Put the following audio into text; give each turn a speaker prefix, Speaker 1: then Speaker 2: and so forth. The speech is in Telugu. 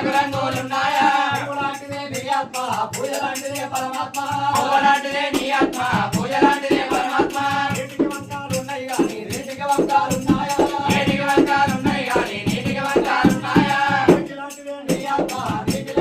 Speaker 1: రంగులున్నాయా
Speaker 2: లాంటిదే నీ ఆత్మ పూజ లాంటిదే పరమాత్మ
Speaker 1: లాంటిదే నీ ఆత్మ పూజ లాంటిదే పరమాత్మ
Speaker 2: నీటికి వంకాలున్నాయి కానీ నీటికి వంకాలున్నాయా
Speaker 1: నీటికి వంకాలున్నాయి కానీ నీటికి వంకాలున్నాయా
Speaker 2: లాంటిదే నీ ఆత్మ నీటి